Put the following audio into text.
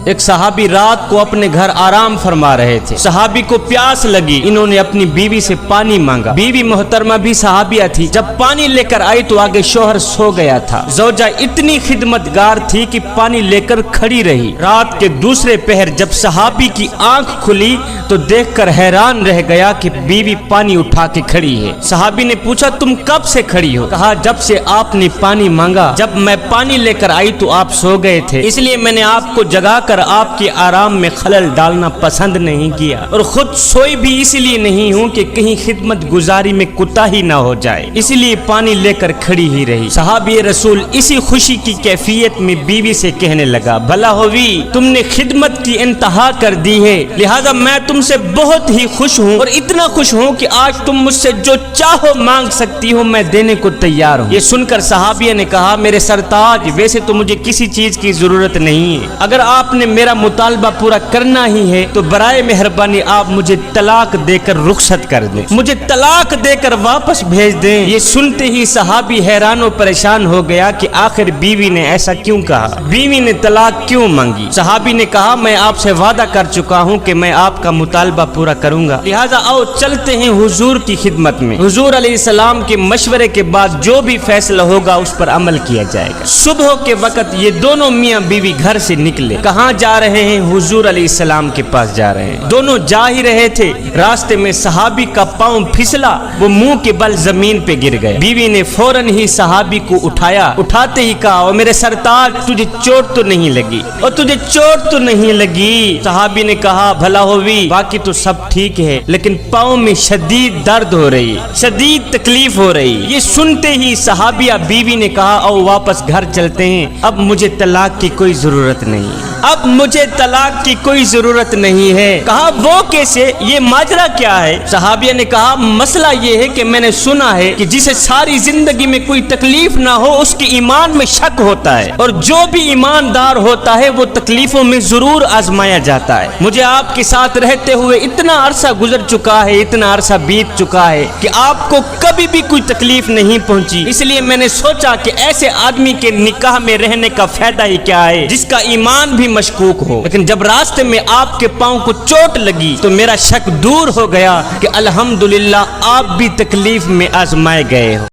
ایک صحابی رات کو اپنے گھر آرام فرما رہے تھے، صحابی کو پیاس لگی، انہوں نے اپنی بیوی سے پانی مانگا، بیوی محترمہ بھی صحابیہ تھی، جب پانی لے کر آئی تو آگے شوہر سو گیا تھا، زوجہ اتنی خدمتگار تھی کہ پانی لے کر کھڑی رہی، رات کے دوسرے پہر جب صحابی کی آنکھ کھلی تو دیکھ کر حیران رہ گیا کہ بیوی پانی اٹھا کے کھڑی ہے، صحابی نے پوچھا تم کب سے کھڑی ہو؟ کہا جب سے آپ نے پانی مانگا، جب میں پانی لے کر آئی تو آپ سو گئے تھے، اس لیے میں نے آپ کو جگا کر آپ کے آرام میں خلل ڈالنا پسند نہیں کیا، اور خود سوئی بھی اس لیے نہیں ہوں کہ کہیں خدمت گزاری میں کوتاہی نہ ہو جائے، اس لیے پانی لے کر کھڑی ہی رہی۔ صحابی رسول اسی خوشی کی کیفیت میں بیوی سے کہنے لگا بھلا ہووی تم نے خدمت کی انتہا کر دی ہے، لہذا میں تم سے بہت ہی خوش ہوں، اور اتنا خوش ہوں کہ آج تم مجھ سے جو چاہو مانگ سکتی ہو، میں دینے کو تیار ہوں۔ یہ سن کر صحابیہ نے کہا میرے سرتاج ویسے تو مجھے کسی چیز کی ضرورت نہیں ہے، اگر آپ نے میرا مطالبہ پورا کرنا ہی ہے تو برائے مہربانی آپ مجھے طلاق دے کر رخصت کر دیں، مجھے طلاق دے کر واپس بھیج دیں۔ یہ سنتے ہی صحابی حیران و پریشان ہو گیا کہ آخر بیوی نے ایسا کیوں کہا، بیوی نے طلاق کیوں مانگی؟ صحابی نے کہا میں آپ سے وعدہ کر چکا ہوں کہ میں آپ کا مطالبہ پورا کروں گا، لہٰذا آؤ چلتے ہیں حضور کی خدمت میں، حضور علیہ السلام کے مشورے کے بعد جو بھی فیصلہ ہوگا اس پر عمل کیا جائے گا۔ صبح کے وقت یہ دونوں میاں بیوی گھر سے نکلے، کہاں جا رہے ہیں؟ حضور علیہ السلام کے پاس جا رہے ہیں، دونوں جا ہی رہے تھے، راستے میں صحابی کا پاؤں پھسلا، وہ منہ کے بل زمین پہ گر گئے، بیوی نے فوراً ہی صحابی کو اٹھایا، اٹھاتے ہی کہا او میرے سرتاج تجھے چوٹ تو نہیں لگی، اور تجھے چوٹ تو نہیں لگی؟ صحابی نے کہا بھلا ہووی باقی تو سب ٹھیک ہے لیکن پاؤں میں شدید درد ہو رہی، شدید تکلیف ہو رہی۔ یہ سنتے ہی صحابیہ بیوی نے کہا او واپس گھر چلتے ہیں، اب مجھے طلاق کی کوئی ضرورت نہیں، اب مجھے طلاق کی کوئی ضرورت نہیں ہے۔ کہا وہ کیسے، یہ ماجرا کیا ہے؟ صحابیہ نے کہا مسئلہ یہ ہے کہ میں نے سنا ہے کہ جسے ساری زندگی میں کوئی تکلیف نہ ہو اس کے ایمان میں شک ہوتا ہے، اور جو بھی ایماندار ہوتا ہے وہ تکلیفوں میں ضرور آزمایا جاتا ہے۔ مجھے آپ کے ساتھ رہتے ہوئے اتنا عرصہ گزر چکا ہے، اتنا عرصہ بیت چکا ہے کہ آپ کو کبھی بھی کوئی تکلیف نہیں پہنچی، اس لیے میں نے سوچا کہ ایسے آدمی کے نکاح میں رہنے کا فائدہ ہی کیا ہے جس کا ایمان بھی مشکوک ہو، لیکن جب راستے میں آپ کے پاؤں کو چوٹ لگی تو میرا شک دور ہو گیا کہ الحمدللہ آپ بھی تکلیف میں آزمائے گئے ہو۔